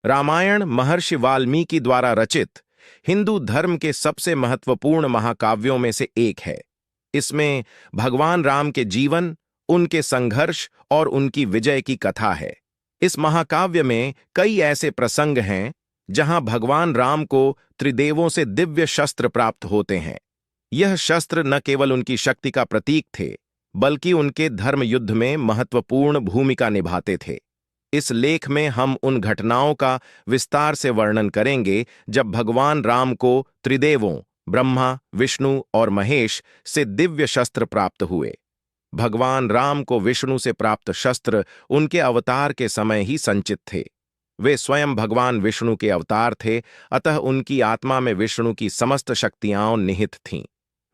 रामायण महर्षि वाल्मीकि द्वारा रचित हिंदू धर्म के सबसे महत्वपूर्ण महाकाव्यों में से एक है। इसमें भगवान राम के जीवन, उनके संघर्ष और उनकी विजय की कथा है। इस महाकाव्य में कई ऐसे प्रसंग हैं जहां भगवान राम को त्रिदेवों से दिव्य शस्त्र प्राप्त होते हैं। यह शस्त्र न केवल उनकी शक्ति का प्रतीक थे, बल्कि उनके धर्म युद्ध में महत्वपूर्ण भूमिका निभाते थे। इस लेख में हम उन घटनाओं का विस्तार से वर्णन करेंगे जब भगवान राम को त्रिदेवों ब्रह्मा, विष्णु और महेश से दिव्य शस्त्र प्राप्त हुए। भगवान राम को विष्णु से प्राप्त शस्त्र उनके अवतार के समय ही संचित थे। वे स्वयं भगवान विष्णु के अवतार थे, अतः उनकी आत्मा में विष्णु की समस्त शक्तियां निहित थीं।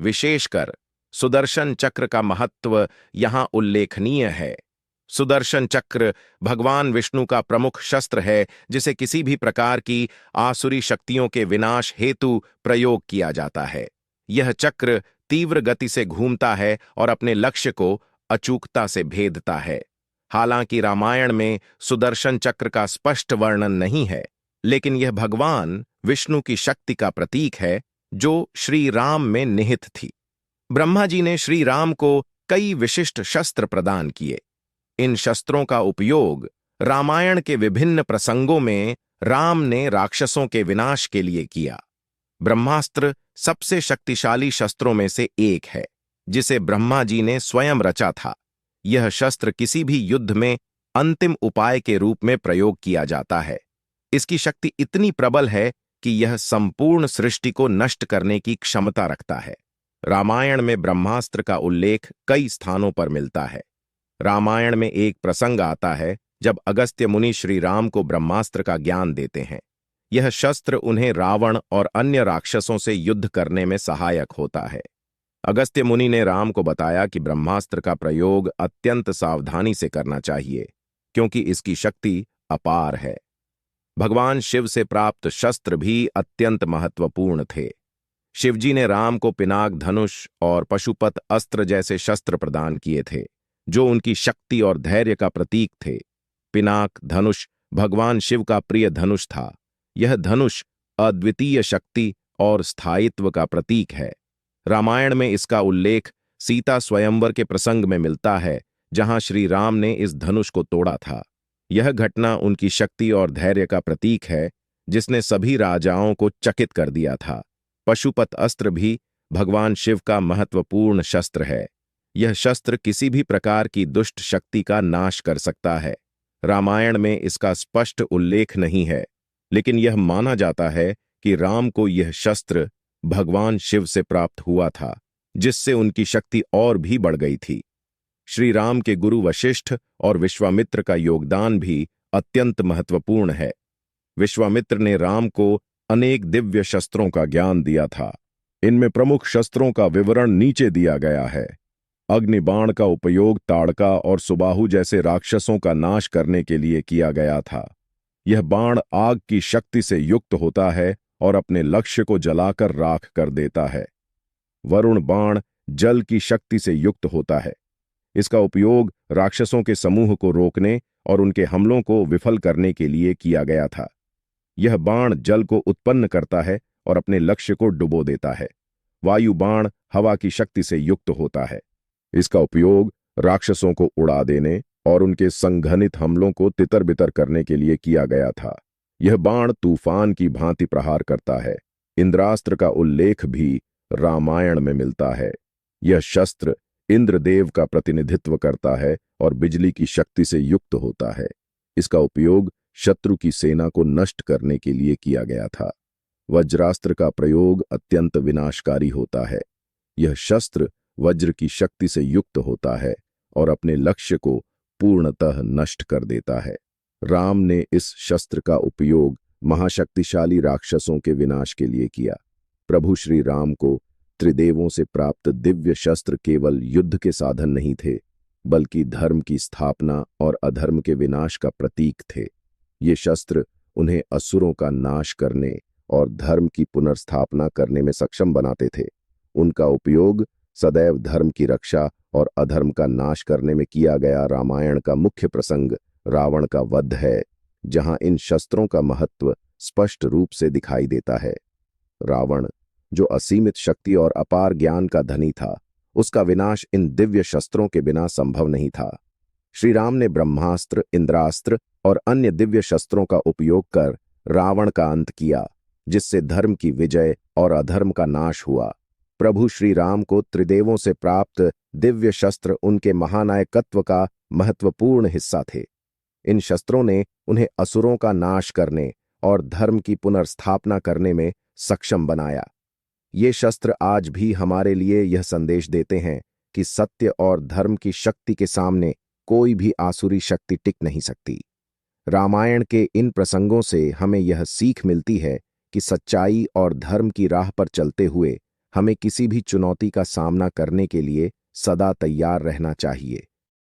विशेषकर सुदर्शन चक्र का महत्व यहाँ उल्लेखनीय है। सुदर्शन चक्र भगवान विष्णु का प्रमुख शस्त्र है, जिसे किसी भी प्रकार की आसुरी शक्तियों के विनाश हेतु प्रयोग किया जाता है। यह चक्र तीव्र गति से घूमता है और अपने लक्ष्य को अचूकता से भेदता है। हालांकि रामायण में सुदर्शन चक्र का स्पष्ट वर्णन नहीं है, लेकिन यह भगवान विष्णु की शक्ति का प्रतीक है जो श्री राम में निहित थी। ब्रह्मा जी ने श्री राम को कई विशिष्ट शस्त्र प्रदान किए। इन शस्त्रों का उपयोग रामायण के विभिन्न प्रसंगों में राम ने राक्षसों के विनाश के लिए किया। ब्रह्मास्त्र सबसे शक्तिशाली शस्त्रों में से एक है, जिसे ब्रह्मा जी ने स्वयं रचा था। यह शस्त्र किसी भी युद्ध में अंतिम उपाय के रूप में प्रयोग किया जाता है। इसकी शक्ति इतनी प्रबल है कि यह संपूर्ण सृष्टि को नष्ट करने की क्षमता रखता है। रामायण में ब्रह्मास्त्र का उल्लेख कई स्थानों पर मिलता है। रामायण में एक प्रसंग आता है जब अगस्त्य मुनि श्री राम को ब्रह्मास्त्र का ज्ञान देते हैं। यह शस्त्र उन्हें रावण और अन्य राक्षसों से युद्ध करने में सहायक होता है। अगस्त्य मुनि ने राम को बताया कि ब्रह्मास्त्र का प्रयोग अत्यंत सावधानी से करना चाहिए, क्योंकि इसकी शक्ति अपार है। भगवान शिव से प्राप्त शस्त्र भी अत्यंत महत्वपूर्ण थे। शिवजी ने राम को पिनाक धनुष और पशुपत अस्त्र जैसे शस्त्र प्रदान किए थे, जो उनकी शक्ति और धैर्य का प्रतीक थे। पिनाक धनुष भगवान शिव का प्रिय धनुष था। यह धनुष अद्वितीय शक्ति और स्थायित्व का प्रतीक है। रामायण में इसका उल्लेख सीता स्वयंवर के प्रसंग में मिलता है, जहां श्री राम ने इस धनुष को तोड़ा था। यह घटना उनकी शक्ति और धैर्य का प्रतीक है, जिसने सभी राजाओं को चकित कर दिया था। पशुपत अस्त्र भी भगवान शिव का महत्वपूर्ण शस्त्र है। यह शस्त्र किसी भी प्रकार की दुष्ट शक्ति का नाश कर सकता है। रामायण में इसका स्पष्ट उल्लेख नहीं है, लेकिन यह माना जाता है कि राम को यह शस्त्र भगवान शिव से प्राप्त हुआ था, जिससे उनकी शक्ति और भी बढ़ गई थी। श्री राम के गुरु वशिष्ठ और विश्वामित्र का योगदान भी अत्यंत महत्वपूर्ण है। विश्वामित्र ने राम को अनेक दिव्य शस्त्रों का ज्ञान दिया था। इनमें प्रमुख शस्त्रों का विवरण नीचे दिया गया है। अग्निबाण का उपयोग ताड़का और सुबाहु जैसे राक्षसों का नाश करने के लिए किया गया था। यह बाण आग की शक्ति से युक्त होता है और अपने लक्ष्य को जलाकर राख कर देता है। वरुण बाण जल की शक्ति से युक्त होता है। इसका उपयोग राक्षसों के समूह को रोकने और उनके हमलों को विफल करने के लिए किया गया था। यह बाण जल को उत्पन्न करता है और अपने लक्ष्य को डुबो देता है। वायु बाण हवा की शक्ति से युक्त होता है। इसका उपयोग राक्षसों को उड़ा देने और उनके संघनित हमलों को तितर-बितर करने के लिए किया गया था। यह बाण तूफान की भांति प्रहार करता है। इंद्रास्त्र का उल्लेख भी रामायण में मिलता है। यह शस्त्र इंद्रदेव का प्रतिनिधित्व करता है और बिजली की शक्ति से युक्त होता है। इसका उपयोग शत्रु की सेना को नष्ट करने के लिए किया गया था। वज्रास्त्र का प्रयोग अत्यंत विनाशकारी होता है। यह शस्त्र वज्र की शक्ति से युक्त होता है और अपने लक्ष्य को पूर्णतः नष्ट कर देता है। राम ने इस शस्त्र का उपयोग महाशक्तिशाली राक्षसों के विनाश के लिए किया। प्रभु श्री राम को त्रिदेवों से प्राप्त दिव्य शस्त्र केवल युद्ध के साधन नहीं थे, बल्कि धर्म की स्थापना और अधर्म के विनाश का प्रतीक थे। ये शस्त्र उन्हें असुरों का नाश करने और धर्म की पुनर्स्थापना करने में सक्षम बनाते थे। उनका उपयोग सदैव धर्म की रक्षा और अधर्म का नाश करने में किया गया। रामायण का मुख्य प्रसंग रावण का वध है, जहां इन शस्त्रों का महत्व स्पष्ट रूप से दिखाई देता है। रावण, जो असीमित शक्ति और अपार ज्ञान का धनी था, उसका विनाश इन दिव्य शस्त्रों के बिना संभव नहीं था। श्री राम ने ब्रह्मास्त्र, इंद्रास्त्र और अन्य दिव्य शस्त्रों का उपयोग कर रावण का अंत किया, जिससे धर्म की विजय और अधर्म का नाश हुआ। प्रभु श्री राम को त्रिदेवों से प्राप्त दिव्य शस्त्र उनके महानायकत्व का महत्वपूर्ण हिस्सा थे। इन शस्त्रों ने उन्हें असुरों का नाश करने और धर्म की पुनर्स्थापना करने में सक्षम बनाया। ये शस्त्र आज भी हमारे लिए यह संदेश देते हैं कि सत्य और धर्म की शक्ति के सामने कोई भी आसुरी शक्ति टिक नहीं सकती। रामायण के इन प्रसंगों से हमें यह सीख मिलती है कि सच्चाई और धर्म की राह पर चलते हुए हमें किसी भी चुनौती का सामना करने के लिए सदा तैयार रहना चाहिए।